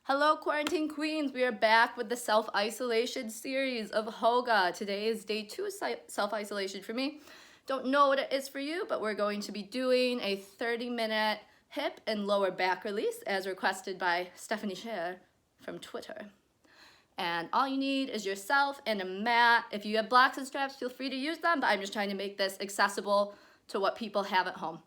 Hello, Quarantine Queens. We are back with the self-isolation series of Hoga. Today is day 2 self-isolation for me. Don't know what it is for you, but we're going to be doing a 30-minute hip and lower back release as requested by Stephanie Scher from Twitter. And all you need is yourself and a mat. If you have blocks and straps, feel free to use them, but I'm just trying to make this accessible to what people have at home.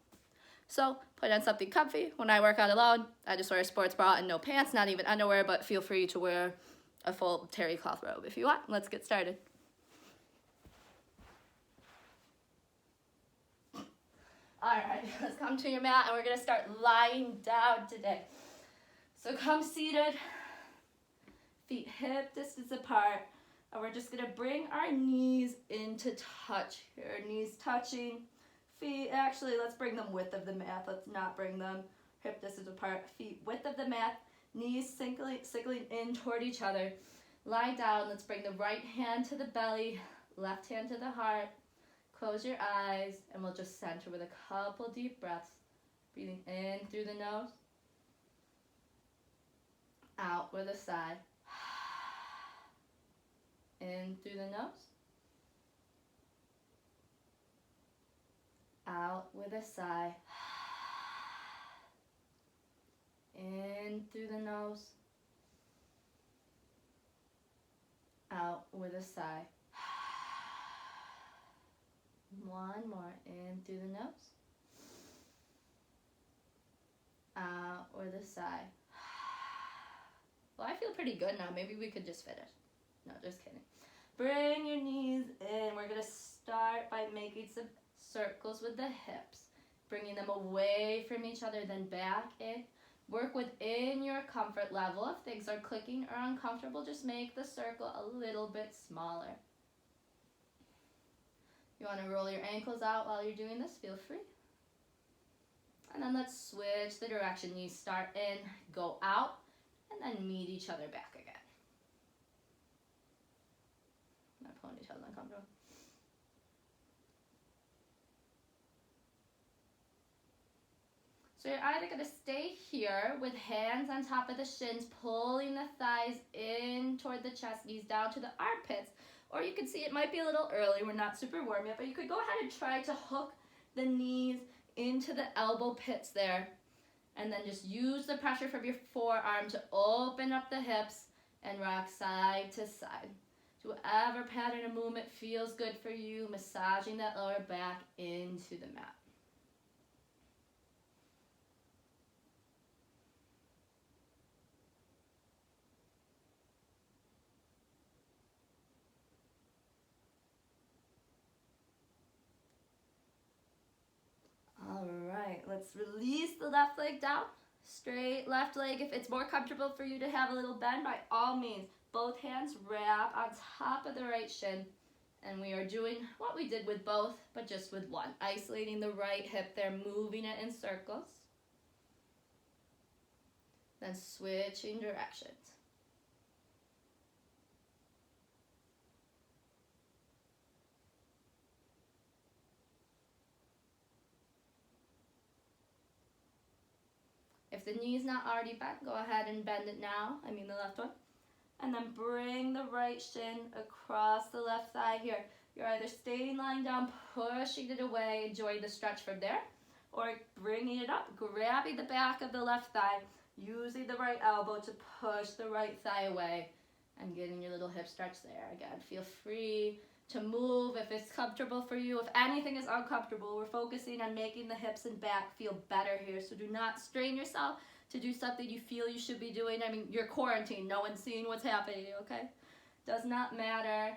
So put on something comfy. When I work out alone, I just wear a sports bra and no pants, not even underwear, but feel free to wear a full terry cloth robe if you want. Let's get started. All right, let's come to your mat and we're gonna start lying down today. So come seated, feet hip distance apart, and we're just gonna bring our knees into touch here. Knees touching, feet, actually, let's bring them width of the mat. Let's not bring them hip distance apart. Feet width of the mat, knees sinkling in toward each other. Lie down. Let's bring the right hand to the belly, left hand to the heart. Close your eyes, and we'll just center with a couple deep breaths. Breathing in through the nose, out with a sigh. In through the nose, out with a sigh. In through the nose, out with a sigh. One more, in through the nose, out with a sigh. Well, I feel pretty good now. Maybe we could just finish. No, just kidding. Bring your knees in. We're gonna start by making some circles with the hips, bringing them away from each other, then back in. Work within your comfort level. If things are clicking or uncomfortable, just make the circle a little bit smaller. You want to roll your ankles out while you're doing this, feel free. And then let's switch the direction. Knees start in, go out, and then meet each other back again. My ponytail's uncomfortable. So you're either going to stay here with hands on top of the shins, pulling the thighs in toward the chest, knees down to the armpits, or you can see it might be a little early, we're not super warm yet, but you could go ahead and try to hook the knees into the elbow pits there, and then just use the pressure from your forearm to open up the hips and rock side to side. Do whatever pattern of movement feels good for you, massaging that lower back into the mat. All right, let's release the left leg down. Straight left leg. If it's more comfortable for you to have a little bend, by all means, both hands wrap on top of the right shin. And we are doing what we did with both, but just with one. Isolating the right hip there, moving it in circles. Then switching directions. If the knee is not already bent, go ahead and bend it now. I mean the left one. And then bring the right shin across the left thigh here. You're either staying lying down, pushing it away, enjoying the stretch from there, or bringing it up, grabbing the back of the left thigh, using the right elbow to push the right thigh away, and getting your little hip stretch there. Again, feel free to move if it's comfortable for you. If anything is uncomfortable, we're focusing on making the hips and back feel better here. So do not strain yourself to do something you feel you should be doing. I mean, you're quarantined. No one's seeing what's happening, okay? Does not matter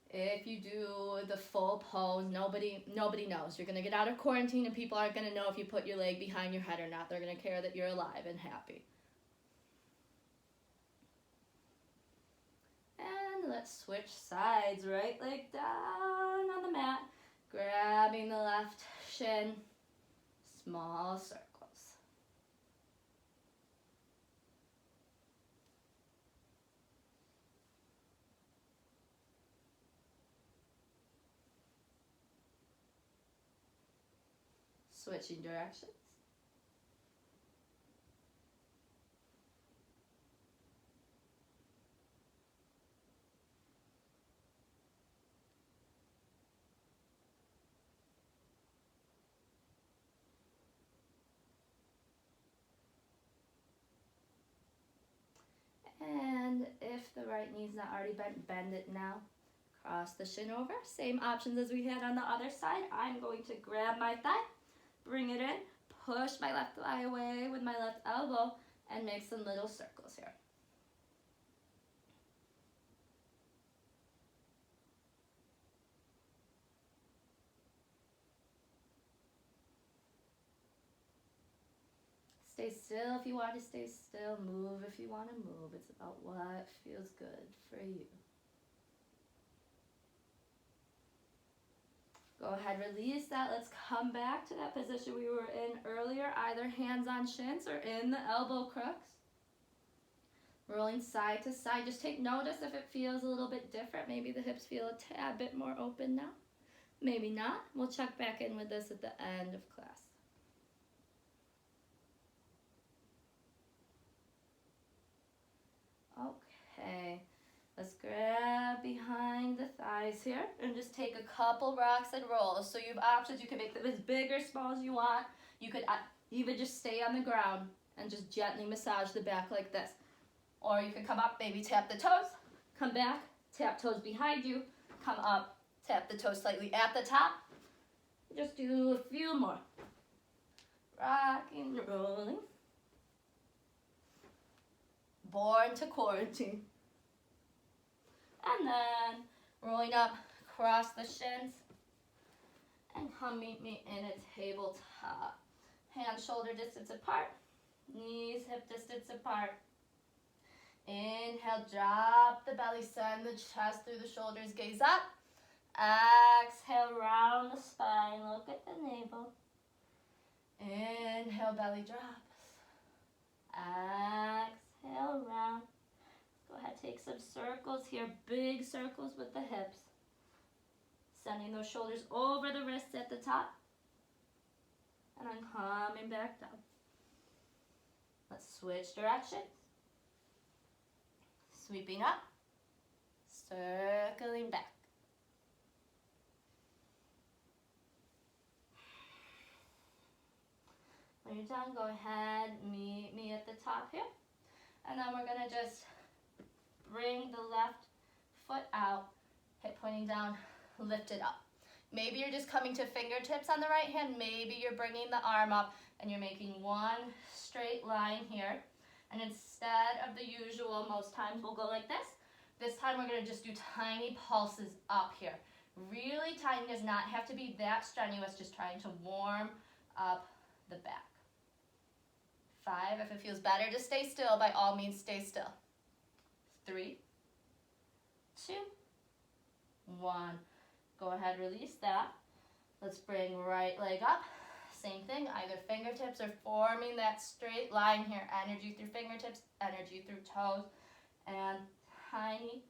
if you do the full pose. Nobody knows. You're going to get out of quarantine and people aren't going to know if you put your leg behind your head or not. They're going to care that you're alive and happy. And let's switch sides. Right leg down on the mat. Grabbing the left shin. Small circles. Switching directions. right knee's not already bent, bend it now. Cross the shin over. Same options as we had on the other side. I'm going to grab my thigh, bring it in, push my left thigh away with my left elbow, and make some little circles here. Stay still if you want to stay still. Move if you want to move. It's about what feels good for you. Go ahead, release that. Let's come back to that position we were in earlier, either hands on shins or in the elbow crooks. Rolling side to side. Just take notice if it feels a little bit different. Maybe the hips feel a tad bit more open now. Maybe not. We'll check back in with this at the end of class. Okay, let's grab behind the thighs here and just take a couple rocks and rolls. So you have options. You can make them as big or small as you want. You could even just stay on the ground and just gently massage the back like this. Or you could come up, maybe tap the toes, come back, tap toes behind you, come up, tap the toes slightly at the top. Just do a few more. Rocking, rolling. Born to quarantine. And then rolling up, cross the shins, and come meet me in a tabletop. Hands shoulder distance apart, knees hip distance apart. Inhale, drop the belly, send the chest through the shoulders, gaze up. Exhale, round the spine, look at the navel. Inhale, belly drops. Exhale, round. Go ahead, take some circles here, big circles with the hips. Sending those shoulders over the wrists at the top. And then coming back down. Let's switch directions. Sweeping up, circling back. When you're done, go ahead, meet me at the top here. And then we're gonna just bring the left foot out, hip pointing down, lift it up. Maybe you're just coming to fingertips on the right hand. Maybe you're bringing the arm up and you're making one straight line here. And instead of the usual, most times we'll go like this. This time we're gonna just do tiny pulses up here. Really tiny, does not have to be that strenuous, just trying to warm up the back. 5, if it feels better to stay still, by all means stay still. 3, 2, 1. Go ahead, release that. Let's bring right leg up. Same thing, either fingertips or forming that straight line here. Energy through fingertips, energy through toes, and tiny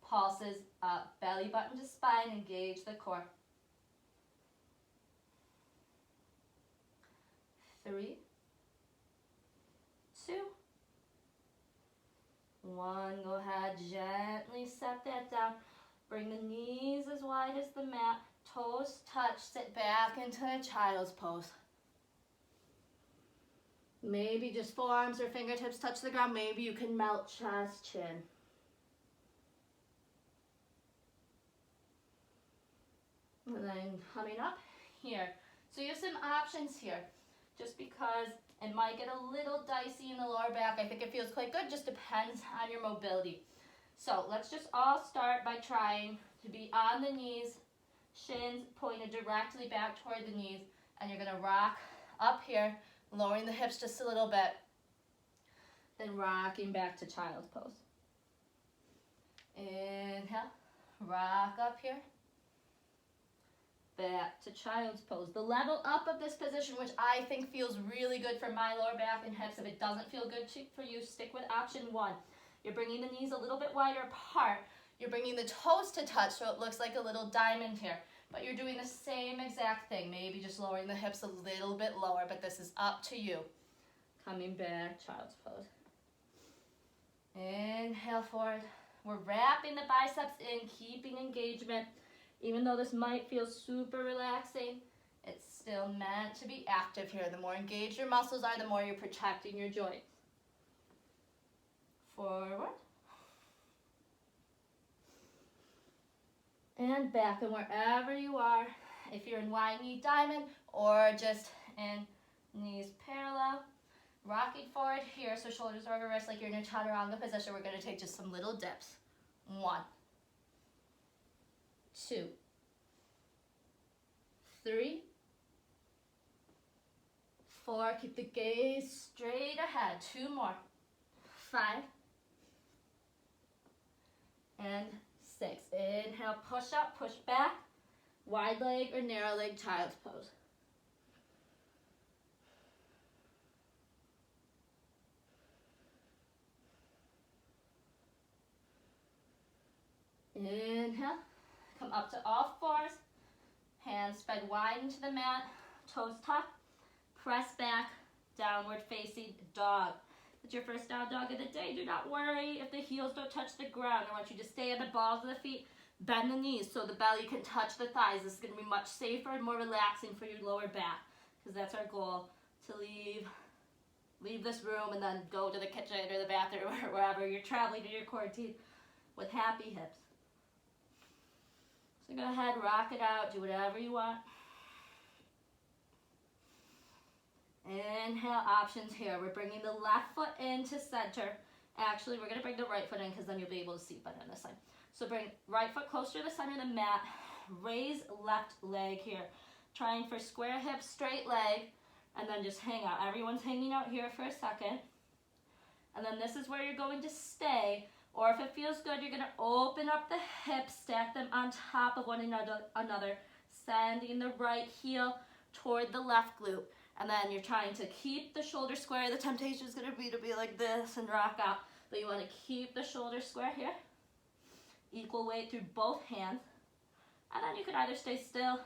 pulses up. Belly button to spine, engage the core. 3, 2, 1. Go ahead, gently set that down. Bring the knees as wide as the mat. Toes touch, sit back into a child's pose. Maybe just forearms or fingertips touch the ground. Maybe you can melt chest, chin. And then coming up here. So you have some options here. Just because it might get a little dicey in the lower back, I think it feels quite good. Just depends on your mobility. So let's just all start by trying to be on the knees, shins pointed directly back toward the knees, and you're gonna rock up here, lowering the hips just a little bit, then rocking back to child's pose. Inhale, rock up here, back to child's pose. The level up of this position, which I think feels really good for my lower back and hips. If it doesn't feel good for you, stick with option 1. You're bringing the knees a little bit wider apart. You're bringing the toes to touch so it looks like a little diamond here. But you're doing the same exact thing. Maybe just lowering the hips a little bit lower, but this is up to you. Coming back, child's pose. Inhale forward. We're wrapping the biceps in, keeping engagement. Even though this might feel super relaxing, it's still meant to be active here. The more engaged your muscles are, the more you're protecting your joints. Forward. and back. And wherever you are, if you're in wide knee diamond or just in knees parallel, rocking forward here, so shoulders are over wrists like you're in a chaturanga position. We're going to take just some little dips. 1, 2, 3, 4. Keep the gaze straight ahead. 2 more. 5 and 6. Inhale, push up, push back. Wide leg or narrow leg child's pose. Inhale, come up to all fours. Hands spread wide into the mat, toes tucked. Press back, downward facing dog. It's your first down dog of the day. Do not worry if the heels don't touch the ground. I want you to stay on the balls of the feet. Bend the knees so the belly can touch the thighs. This is going to be much safer and more relaxing for your lower back, because that's our goal, to leave this room and then go to the kitchen or the bathroom or wherever you're traveling to your quarantine with happy hips. So go ahead, rock it out, do whatever you want. Inhale, options here. We're bringing the left foot into center. Actually, we're going to bring the right foot in because then you'll be able to see better on this side. So bring right foot closer to the center of the mat. Raise left leg here. Trying for square hips, straight leg, and then just hang out. Everyone's hanging out here for a second. And then this is where you're going to stay. Or if it feels good, you're going to open up the hips, stack them on top of one another, sending the right heel toward the left glute. And then you're trying to keep the shoulder square. The temptation is going to be like this and rock out. But you want to keep the shoulder square here. Equal weight through both hands. And then you could either stay still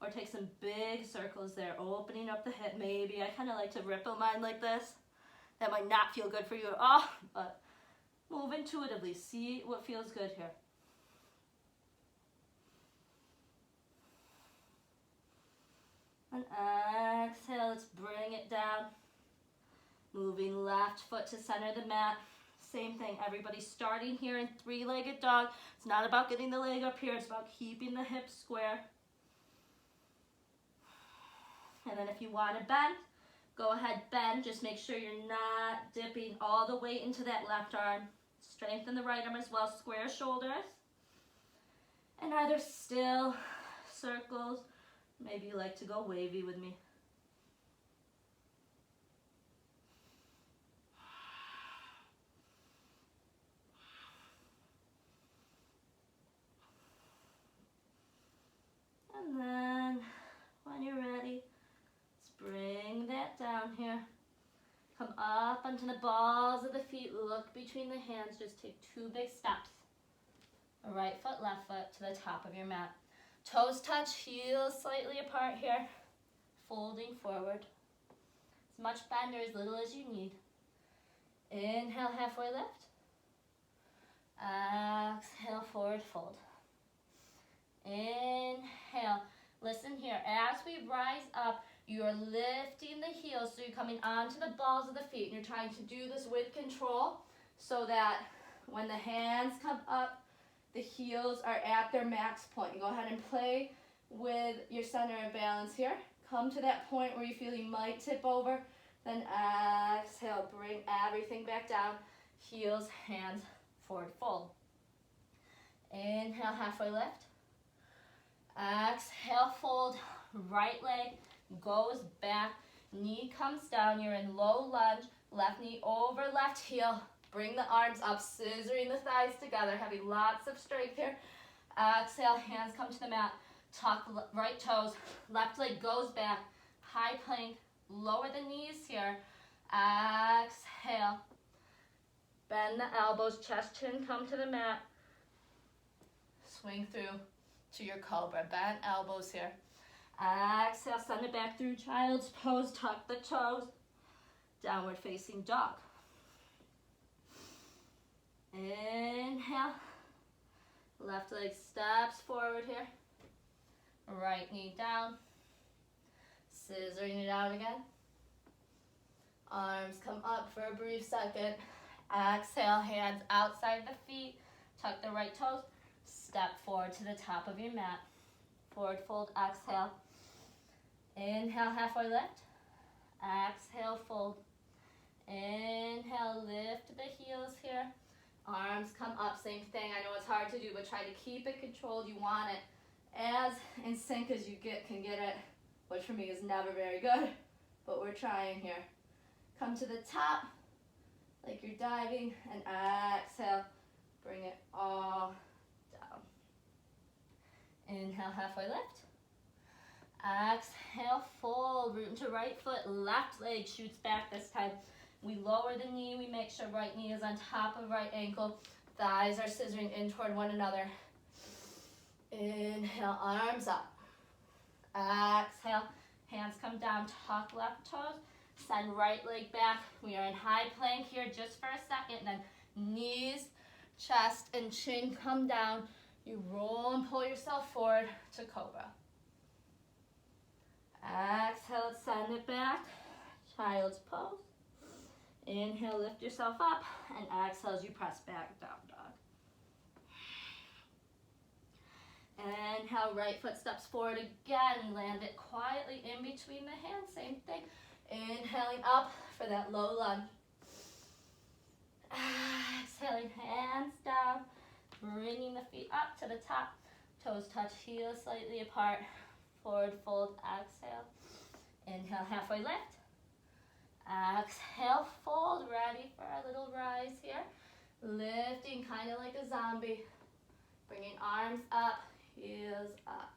or take some big circles there, opening up the hip. Maybe I kind of like to ripple mine like this. That might not feel good for you at all, but move intuitively. See what feels good here. And exhale, let's bring it down. Moving left foot to center of the mat. Same thing, everybody starting here in three-legged dog. It's not about getting the leg up here, it's about keeping the hips square. And then if you want to bend, go ahead, bend. Just make sure you're not dipping all the way into that left arm. Strengthen the right arm as well, square shoulders. And either still, circles, maybe you like to go wavy with me. And then, when you're ready, let's bring that down here. Come up onto the balls of the feet, look between the hands, just take 2 big steps. Right foot, left foot to the top of your mat. Toes touch, heels slightly apart here, folding forward. As much bend or as little as you need. Inhale, halfway lift. Exhale, forward fold. Inhale. Listen here, as we rise up, you're lifting the heels, so you're coming onto the balls of the feet, and you're trying to do this with control so that when the hands come up, the heels are at their max point. Go ahead and play with your center of balance here. Come to that point where you feel you might tip over, then exhale, bring everything back down, heels, hands, forward fold. Inhale, halfway lift. Exhale, fold, right leg goes back, knee comes down, you're in low lunge, left knee over left heel, bring the arms up, scissoring the thighs together, having lots of strength here. Exhale, hands come to the mat, tuck right toes, left leg goes back, high plank, lower the knees here. Exhale, bend the elbows, chest, chin, come to the mat, swing through to your cobra, bend elbows here. Exhale, send it back through child's pose, tuck the toes, downward facing dog. Inhale, left leg steps forward here, right knee down, scissoring it out again. Arms come up for a brief second. Exhale, hands outside the feet, tuck the right toes, Step forward to the top of your mat. Forward fold, exhale. Inhale, halfway lift. Exhale, fold. Inhale, lift the heels here. Arms come up, same thing. I know it's hard to do, but try to keep it controlled. You want it as in sync as you can get it, which for me is never very good, but we're trying here. Come to the top, like you're diving, and exhale. Bring it all down. Inhale, halfway lift. Exhale, fold, root into right foot, left leg shoots back this time. We lower the knee, we make sure right knee is on top of right ankle. Thighs are scissoring in toward one another. Inhale, arms up. Exhale, hands come down, tuck left toes. Send right leg back. We are in high plank here just for a second. Then knees, chest, and chin come down. You roll and pull yourself forward to cobra. Exhale, send it back. Child's pose. Inhale, lift yourself up. And exhale as you press back, down dog. Inhale, right foot steps forward again. Land it quietly in between the hands. Same thing. Inhaling up for that low lunge. Exhaling, hands down. Bringing the feet up to the top. Toes touch, heels slightly apart. Forward fold, exhale. Inhale, halfway lift. Exhale, fold. Ready for a little rise here. Lifting kind of like a zombie. Bringing arms up, heels up.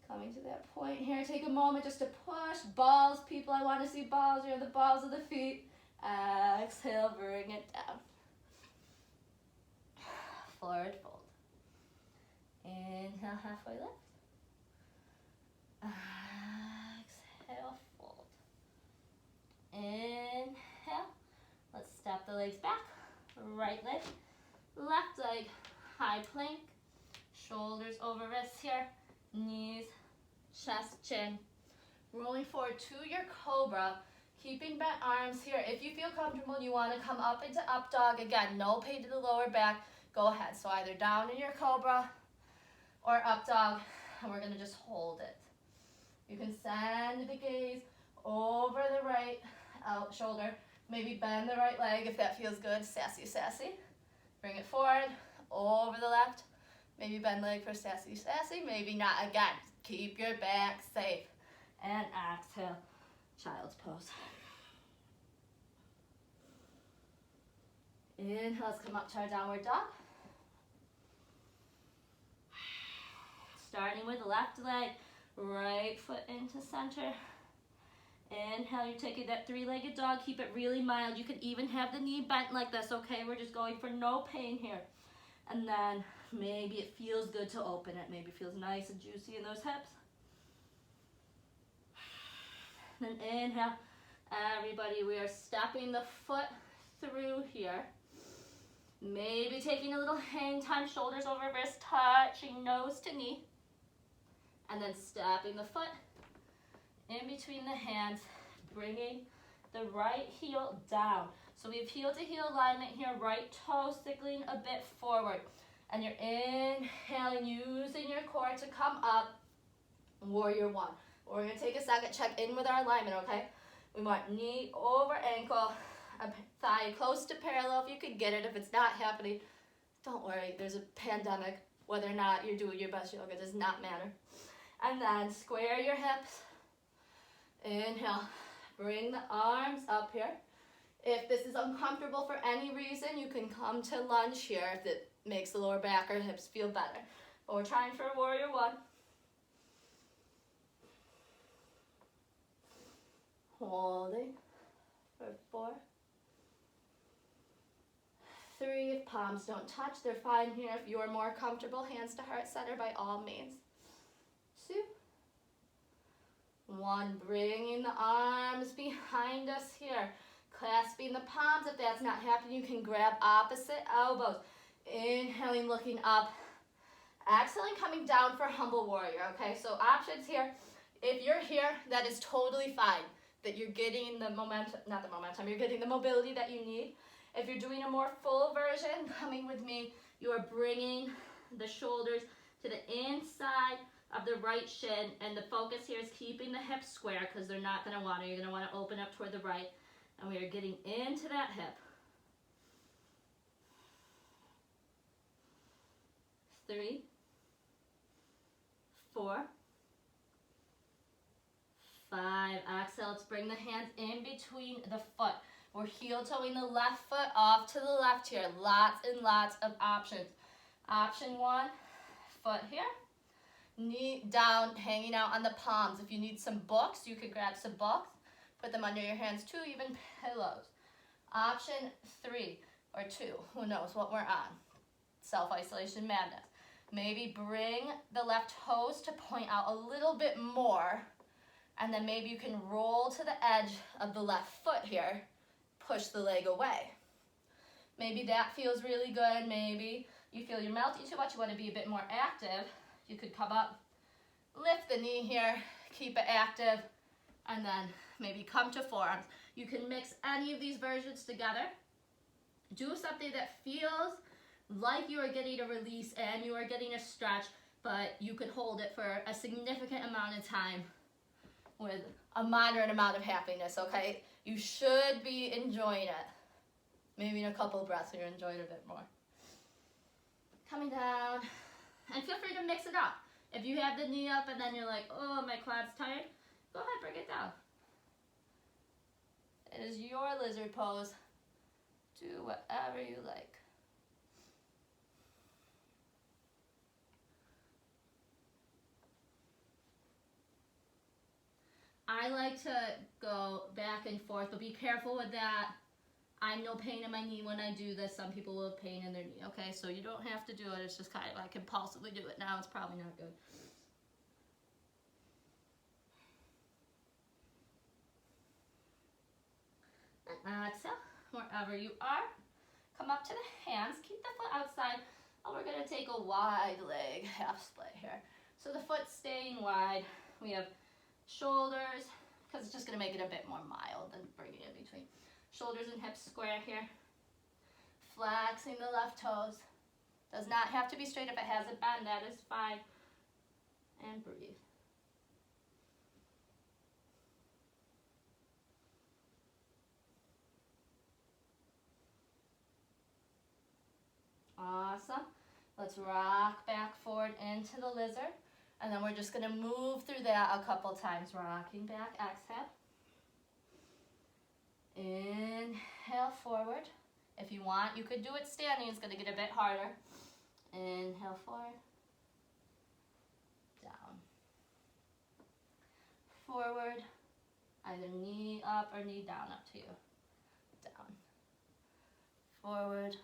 Coming to that point here, take a moment just to push. Balls, people, I want to see balls. You're the balls of the feet. Exhale, bring it down. Forward fold. Inhale, halfway lift. Exhale, fold. Inhale. Let's step the legs back. Right leg, left leg, high plank. Shoulders over wrists here. Knees, chest, chin. Rolling forward to your cobra. Keeping bent arms here. If you feel comfortable, you want to come up into up dog. Again, no pain to the lower back. Go ahead. So either down in your cobra or up dog. And we're going to just hold it. You can send the gaze over the right out shoulder. Maybe bend the right leg if that feels good. Sassy, sassy. Bring it forward, over the left. Maybe bend leg for sassy, sassy. Maybe not. Again, keep your back safe. And exhale, child's pose. Inhale, let's come up to our downward dog. Starting with the left leg, right foot into center. Inhale, you're taking that three-legged dog. Keep it really mild. You can even have the knee bent like this, okay? We're just going for no pain here. And then maybe it feels good to open it. Maybe it feels nice and juicy in those hips. Then inhale. Everybody, we are stepping the foot through here. Maybe taking a little hang time, shoulders over wrist, touching nose to knee. And then stepping the foot in between the hands, bringing the right heel down. So we have heel to heel alignment here, right toe sickling a bit forward. And you're inhaling, using your core to come up, warrior one. We're gonna take a second, check in with our alignment, okay? We want knee over ankle, thigh close to parallel if you can get it. If it's not happening, don't worry, there's a pandemic. Whether or not you're doing your best yoga does not matter. And then square your hips. Inhale, bring the arms up here. If this is uncomfortable for any reason, you can come to lunge here if it makes the lower back or hips feel better. But we're trying for warrior one. Holding for 4, 3. If palms don't touch, they're fine here. If you're more comfortable, hands to heart center by all means. 2, 1. Bringing the arms behind us here. Clasping the palms. If that's not happening, you can grab opposite elbows. Inhaling, looking up. Exhaling, coming down for humble warrior. Okay, so options here. If you're here, that is totally fine. That you're getting the momentum, not the momentum, you're getting the mobility that you need. If you're doing a more full version, coming with me, you are bringing the shoulders to the inside of the right shin, and the focus here is keeping the hips square because they're not going to want to. You're going to want to open up toward the right, and we are getting into that hip. 3, 4, 5. Exhale, let's bring the hands in between the foot. We're heel toeing the left foot off to the left here. Lots and lots of options. Option 1, foot here. Knee down, hanging out on the palms. If you need some books, you could grab some books. Put them under your hands too, even pillows. Option 3 or 2, who knows what we're on. Self-isolation madness. Maybe bring the left toes to point out a little bit more, and then maybe you can roll to the edge of the left foot here. Push the leg away. Maybe that feels really good. Maybe you feel you're melting too much, you want to be a bit more active. You could come up, lift the knee here, keep it active, and then maybe come to forearms. You can mix any of these versions together. Do something that feels like you are getting a release and you are getting a stretch, but you can hold it for a significant amount of time with a moderate amount of happiness, okay? You should be enjoying it. Maybe in a couple of breaths you're enjoying it a bit more. Coming down, and feel free to mix it up. If you have the knee up and then you're like, oh, my quad's tired, go ahead, bring it down. It is your lizard pose. Do whatever you like. I like to go back and forth, but be careful with that. I'm no pain in my knee when I do this. Some people will have pain in their knee, okay? So you don't have to do it. It's just kind of, I compulsively do it now. It's probably not good. And exhale, wherever you are. Come up to the hands. Keep the foot outside. And we're going to take a wide leg half split here. So the foot's staying wide. We have shoulders, because it's just going to make it a bit more mild than bringing it in between. Shoulders and hips square here. Flexing the left toes. Does not have to be straight. If it has a bend, that is fine. And breathe. Awesome. Let's rock back forward into the lizard. And then we're just going to move through that a couple times. Rocking back, exhale. Inhale forward. If you want, you could do it standing. It's going to get a bit harder. Inhale forward. Down. Forward. Either knee up or knee down, up to you. Down. Forward.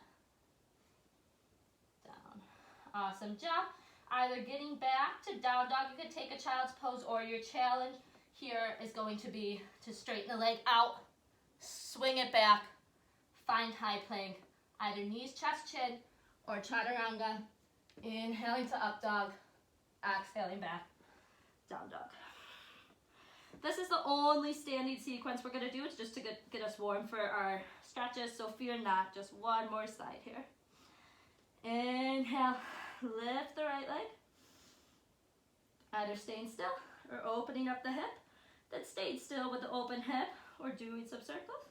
Down. Awesome job. Either getting back to down dog, you could take a child's pose, or your challenge here is going to be to straighten the leg out, swing it back, find high plank, either knees, chest, chin, or chaturanga. Inhaling to up dog, exhaling back, down dog. This is the only standing sequence we're going to do. It's just to get us warm for our stretches, so fear not. Just one more side here. Inhale. Lift the right leg, either staying still or opening up the hip, then staying still with the open hip or doing some circles.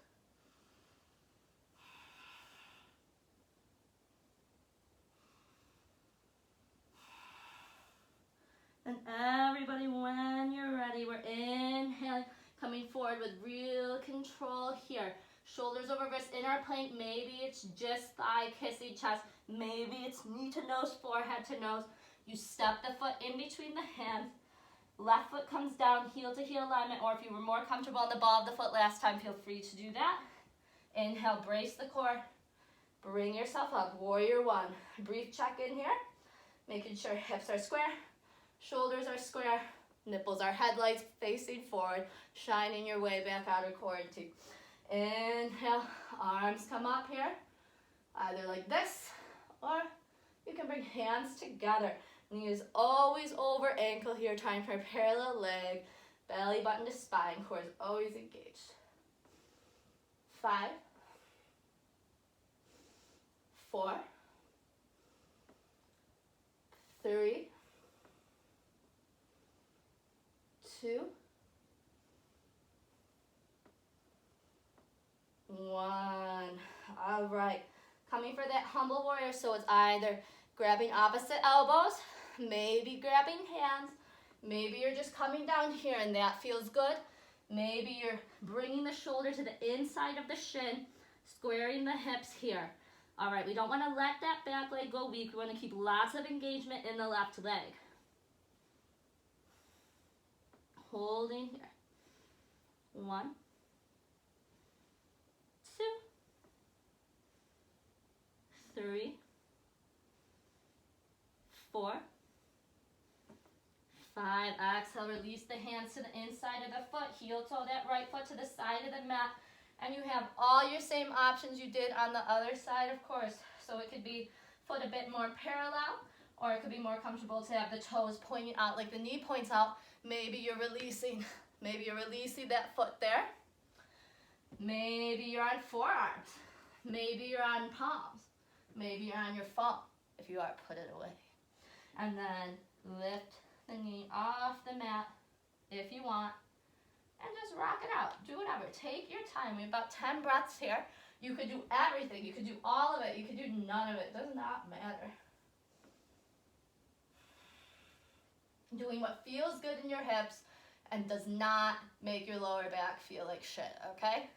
And everybody, when you're ready, we're inhaling, coming forward with real control here. Shoulders over wrists in our plank. Maybe it's just thigh kissing chest. Maybe it's knee to nose, forehead to nose. You step the foot in between the hands. Left foot comes down, heel to heel alignment, or if you were more comfortable on the ball of the foot last time, feel free to do that. Inhale, brace the core. Bring yourself up, warrior one. Brief check in here, making sure hips are square, shoulders are square, nipples are headlights facing forward, shining your way back out of quarantine. Inhale, arms come up here, either like this, or you can bring hands together. Knee is always over ankle here, trying for a parallel leg, belly button to spine, core is always engaged. 5, 4, 3, 2, 1. All right. Coming for that humble warrior, so it's either grabbing opposite elbows, maybe grabbing hands, maybe you're just coming down here and that feels good. Maybe you're bringing the shoulder to the inside of the shin, squaring the hips here. All right, we don't want to let that back leg go weak. We want to keep lots of engagement in the left leg. Holding here. 1, 2, 3, 4, 5. Exhale, release the hands to the inside of the foot. Heel toe that right foot to the side of the mat. And you have all your same options you did on the other side, of course. So it could be foot a bit more parallel, or it could be more comfortable to have the toes pointing out like the knee points out. Maybe you're releasing that foot there. Maybe you're on forearms. Maybe you're on palms. Maybe you're on your phone. If you are, put it away. And then lift the knee off the mat if you want. And just rock it out. Do whatever. Take your time. We have about 10 breaths here. You could do everything. You could do all of it. You could do none of it. Does not matter. Doing what feels good in your hips and does not make your lower back feel like shit, okay?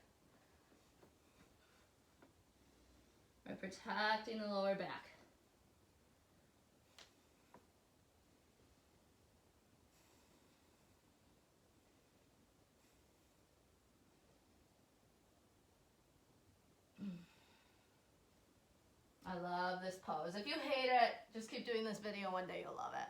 We're protecting the lower back. I love this pose. If you hate it, just keep doing this video. One day you'll love it.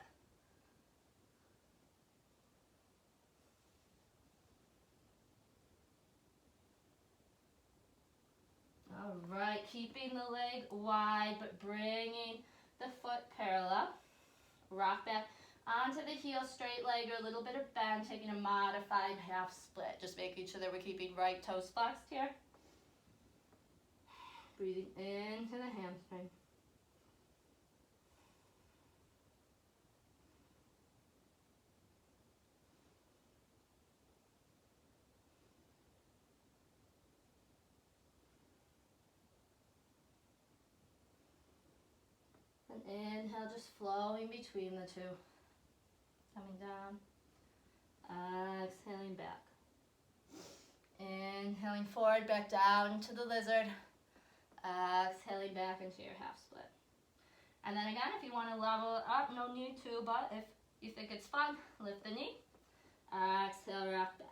All right, keeping the leg wide, but bringing the foot parallel. Rock back onto the heel, straight leg, or a little bit of bend, taking a modified half split. Just making sure that we're keeping right toes flexed here. Breathing into the hamstring. And inhale, just flowing between the two. Coming down. Exhaling back. Inhaling forward, back down to the lizard. Exhaling back into your half split. And then again, if you want to level it up, no need to, but if you think it's fun, lift the knee. Exhale, rock back.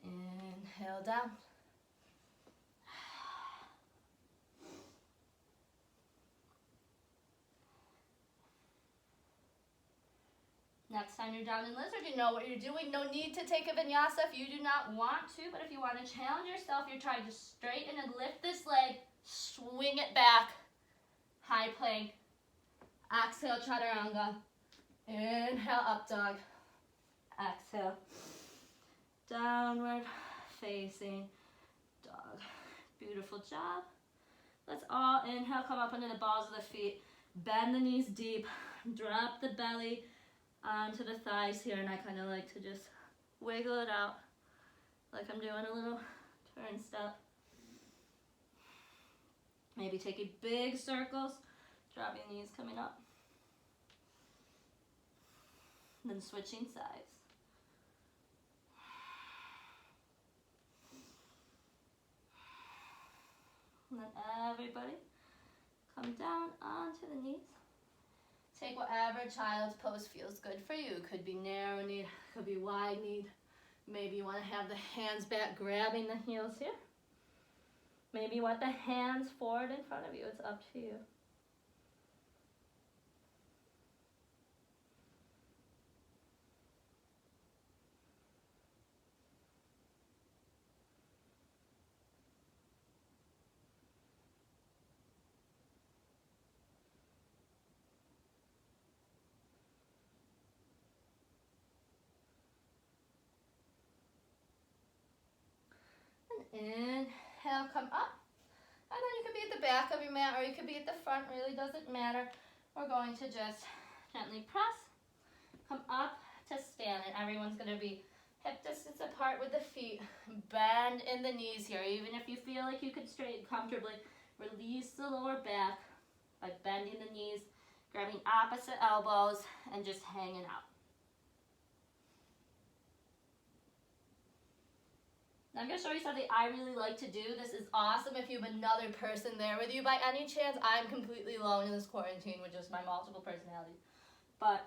Inhale down. Next time you're down in lizard, you know what you're doing. No need to take a vinyasa if you do not want to, but if you want to challenge yourself, you're trying to straighten and lift this leg, swing it back, high plank. Exhale, chaturanga. Inhale, up dog. Exhale, downward facing dog. Beautiful job. Let's all inhale, come up into the balls of the feet. Bend the knees deep, drop the belly onto the thighs here, and I kind of like to just wiggle it out like I'm doing a little turn step. Maybe taking big circles, dropping the knees coming up. Then switching sides. And then everybody come down onto the knees. Take whatever child's pose feels good for you. Could be narrow kneed, could be wide kneed. Maybe you want to have the hands back, grabbing the heels here. Maybe you want the hands forward in front of you. It's up to you. Inhale, come up. And then you can be at the the back of your mat, or you could be at the front, really doesn't matter. We're going to just gently press, come up to stand, and everyone's going to be hip distance apart with the feet. Bend in the knees here. Even if you feel like you can straighten comfortably, release the lower back by bending the knees, grabbing opposite elbows, and just hanging out. Now I'm going to show you something I really like to do. This is awesome if you have another person there with you. By any chance, I'm completely alone in this quarantine with just my multiple personalities. But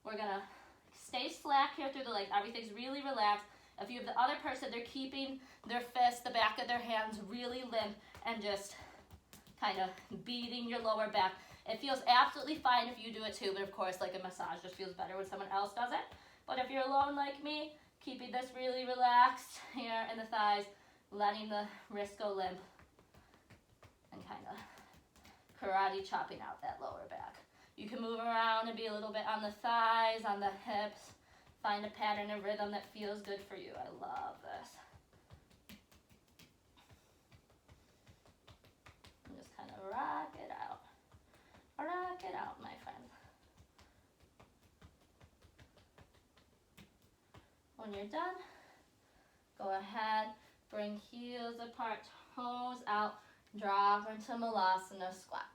we're going to stay slack here through the legs. Everything's really relaxed. If you have the other person, they're keeping their fists, the back of their hands really limp, and just kind of beating your lower back. It feels absolutely fine if you do it too, but of course, like a massage just feels better when someone else does it. But if you're alone like me, keeping this really relaxed here in the thighs, letting the wrist go limp, and kind of karate chopping out that lower back. You can move around and be a little bit on the thighs, on the hips. Find a pattern of rhythm that feels good for you. I love this. And just kind of rock it out. Rock it out, my friend. When you're done, go ahead, bring heels apart, toes out, drop into Malasana squat.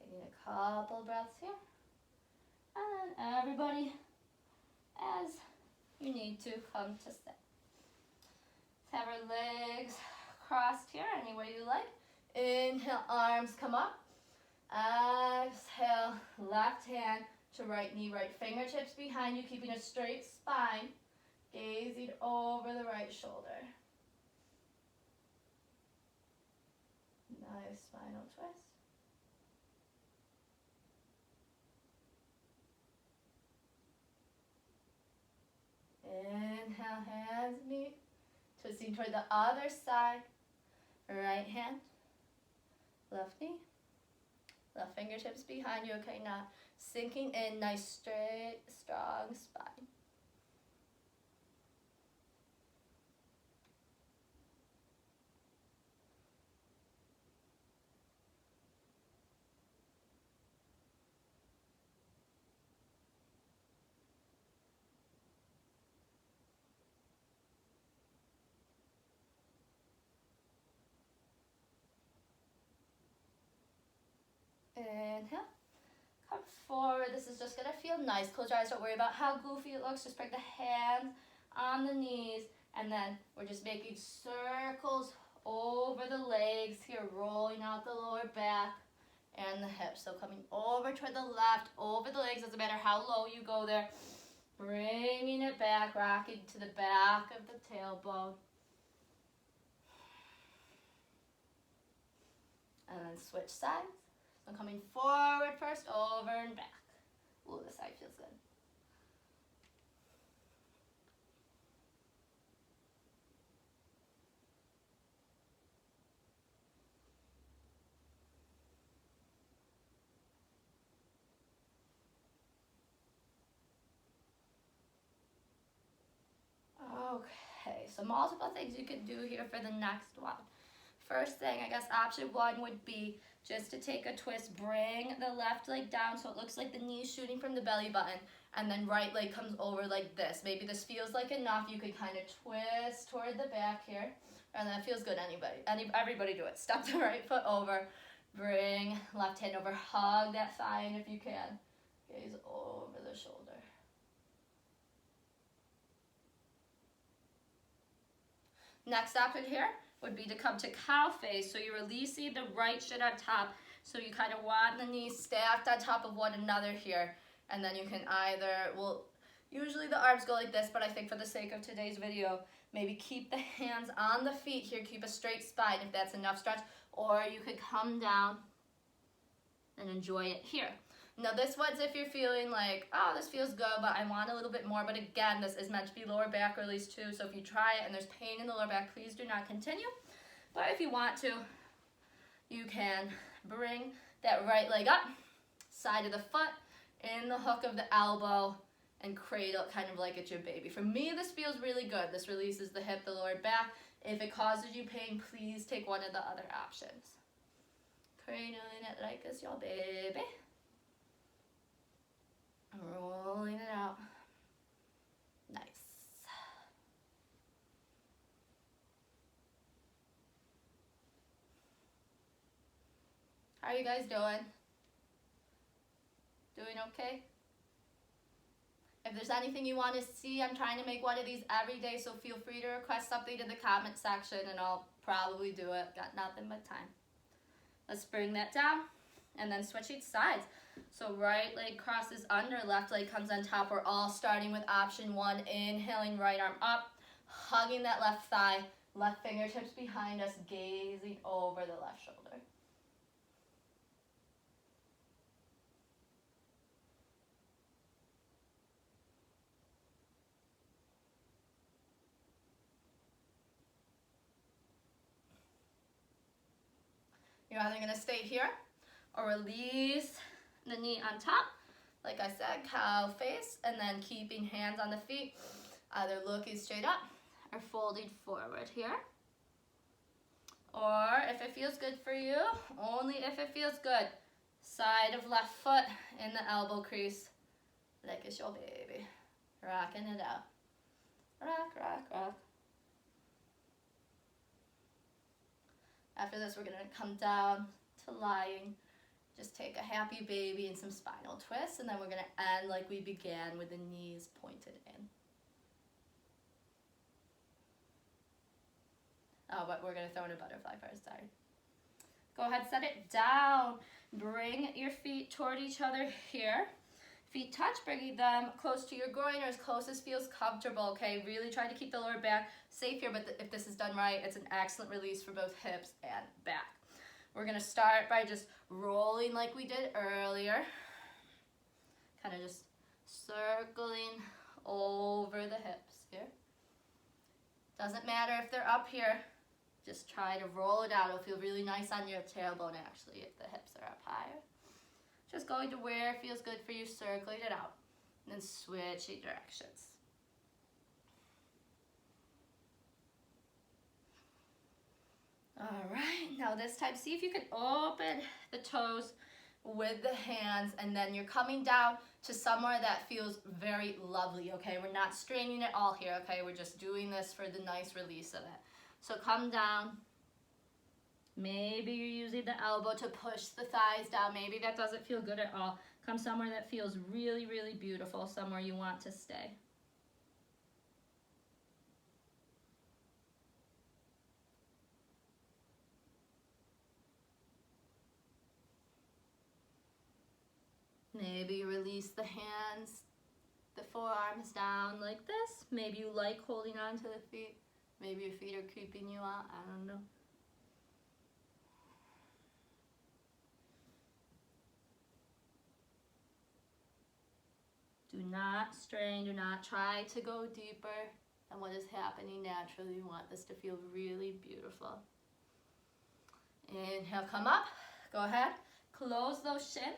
Taking a couple breaths here. And then everybody, as you need to, come to sit. Let's have our legs crossed here, any way you like. Inhale, arms come up. Exhale, left hand to right knee, right fingertips behind you, keeping a straight spine, gazing over the right shoulder. Nice spinal twist. Inhale, hands meet, twisting toward the other side. Right hand, left knee. Left fingertips behind you, okay, now sinking in, nice straight, strong spine. Inhale, come forward. This is just gonna feel nice. Close your eyes, don't worry about how goofy it looks. Just bring the hands on the knees, and then we're just making circles over the legs here, rolling out the lower back and the hips. So coming over toward the left, over the legs, doesn't matter how low you go there. Bringing it back, rocking to the back of the tailbone. And then switch sides. So coming forward first, over and back. Ooh, this side feels good. Okay, so multiple things you can do here for the next one. First thing, I guess option one would be just to take a twist, bring the left leg down so it looks like the knee's shooting from the belly button, and then right leg comes over like this. Maybe this feels like enough. You could kind of twist toward the back here, and that feels good. Everybody do it. Step the right foot over, bring left hand over, hug that thigh in if you can. Gaze over the shoulder. Next option here would be to come to cow face. So you're releasing the right shin on top. So you kind of want the knees stacked on top of one another here. And then you can either, well, usually the arms go like this, but I think for the sake of today's video, maybe keep the hands on the feet here, keep a straight spine if that's enough stretch. Or you could come down and enjoy it here. Now this one's if you're feeling like, oh, this feels good, but I want a little bit more. But again, this is meant to be lower back release too. So if you try it and there's pain in the lower back, please do not continue. But if you want to, you can bring that right leg up, side of the foot, in the hook of the elbow, and cradle it kind of like it's your baby. For me, this feels really good. This releases the hip, the lower back. If it causes you pain, please take one of the other options. Cradling it like it's your baby. Rolling it out. Nice. How are you guys doing? Doing okay? If there's anything you want to see, I'm trying to make one of these every day, so feel free to request something in the comment section and I'll probably do it. Got nothing but time. Let's bring that down and then switch each sides. So right leg crosses under, left leg comes on top. We're all starting with option one. Inhaling, right arm up, hugging that left thigh, left fingertips behind us, gazing over the left shoulder. You're either going to stay here or release the knee on top. Like I said, cow face, and then keeping hands on the feet, either looking straight up or folding forward here. Or if it feels good for you, only if it feels good, side of left foot in the elbow crease, like it's your baby. Rocking it out. Rock, rock, rock. After this, we're going to come down to lying. Just take a happy baby and some spinal twists, and then we're going to end like we began with the knees pointed in. Oh, but we're going to throw in a butterfly first, sorry. Go ahead, set it down. Bring your feet toward each other here. Feet touch, bringing them close to your groin or as close as feels comfortable, okay? Really try to keep the lower back safe here, but if this is done right, it's an excellent release for both hips and back. We're gonna start by just rolling like we did earlier. Kind of just circling over the hips here. Doesn't matter if they're up here, just try to roll it out. It'll feel really nice on your tailbone actually if the hips are up higher. Just going to where it feels good for you, circling it out, and then switching directions. All right, now this time, see if you can open the toes with the hands, and then you're coming down to somewhere that feels very lovely, okay? We're not straining at all here, okay? We're just doing this for the nice release of it. So come down. Maybe you're using the elbow to push the thighs down. Maybe that doesn't feel good at all. Come somewhere that feels really, really beautiful, somewhere you want to stay. Maybe you release the hands, the forearms down like this. Maybe you like holding on to the feet. Maybe your feet are creeping you out. I don't know. Do not strain, do not try to go deeper than what is happening naturally. You want this to feel really beautiful. Inhale, come up. Go ahead. Close those shins.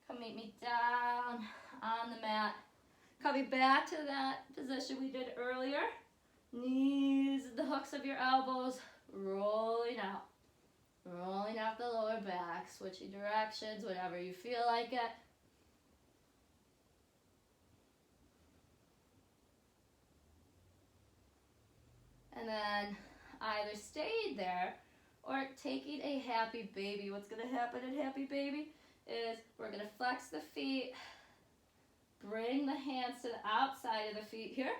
Come meet me down on the mat. Coming back to that position we did earlier. Knees, the hooks of your elbows, rolling out. Rolling out the lower back, switching directions, whatever you feel like it. And then either staying there or taking a happy baby. What's going to happen in happy baby is we're going to flex the feet, bring the hands to the outside of the feet here.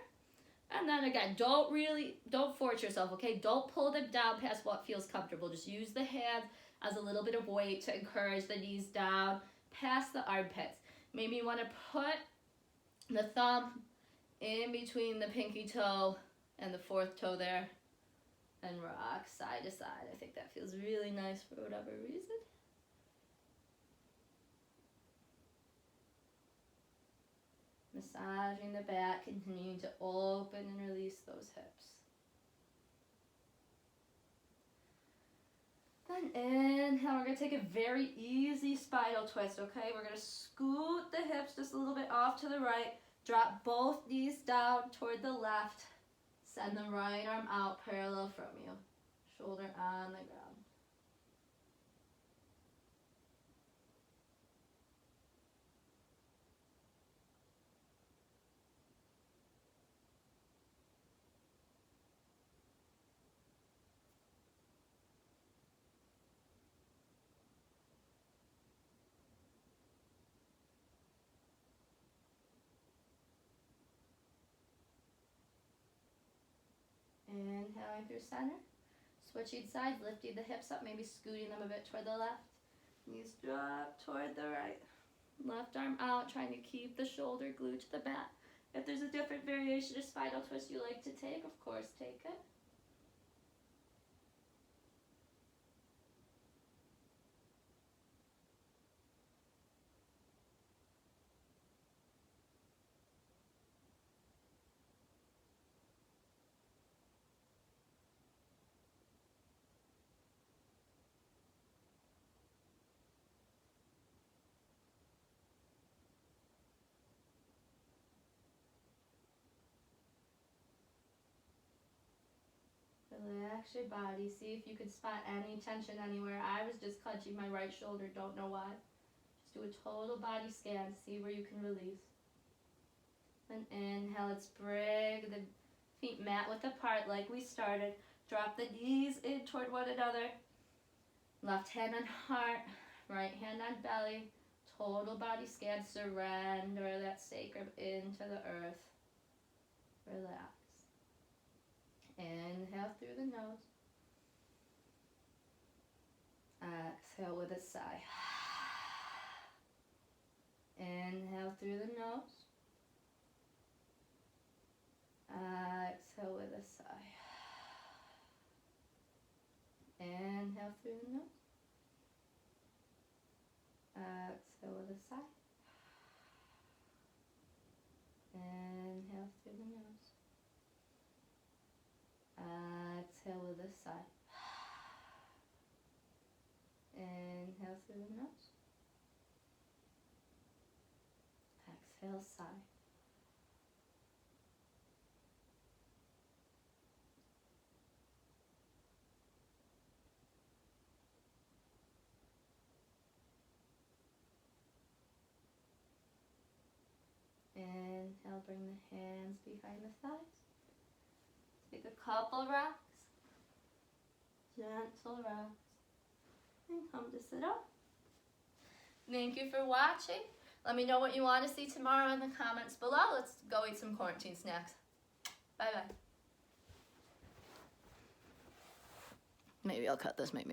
And then again, don't force yourself, okay? Don't pull them down past what feels comfortable. Just use the hands as a little bit of weight to encourage the knees down past the armpits. Maybe you want to put the thumb in between the pinky toe and the fourth toe there and rock side to side. I think that feels really nice for whatever reason. Massaging the back, continuing to open and release those hips. Then inhale, we're going to take a very easy spinal twist, okay? We're going to scoot the hips just a little bit off to the right, Drop both knees down toward the left. Send the right arm out parallel from you. Shoulder on the ground. Inhaling through center. Switching sides, lifting the hips up, maybe scooting them a bit toward the left. Knees drop toward the right. Left arm out, trying to keep the shoulder glued to the mat. If there's a different variation of spinal twist you like to take, of course, take it. Relax your body. See if you can spot any tension anywhere. I was just clenching my right shoulder. Don't know why. Just do a total body scan. See where you can release. Then inhale. Let's bring the feet mat width apart like we started. Drop the knees in toward one another. Left hand on heart. Right hand on belly. Total body scan. Surrender that sacrum into the earth. Relax. Inhale through the nose. Exhale with a sigh. Inhale through the nose. Exhale with a sigh. Inhale through the nose. Exhale with a sigh. Inhale through the nose. Exhale with a sigh. Inhale through the nose. Exhale, sigh. Inhale, bring the hands behind the thighs. Take a couple rocks. Gentle rocks. And come to sit up. Thank you for watching. Let me know what you want to see tomorrow in the comments below. Let's go eat some quarantine snacks. Bye-bye. Maybe I'll cut this, maybe I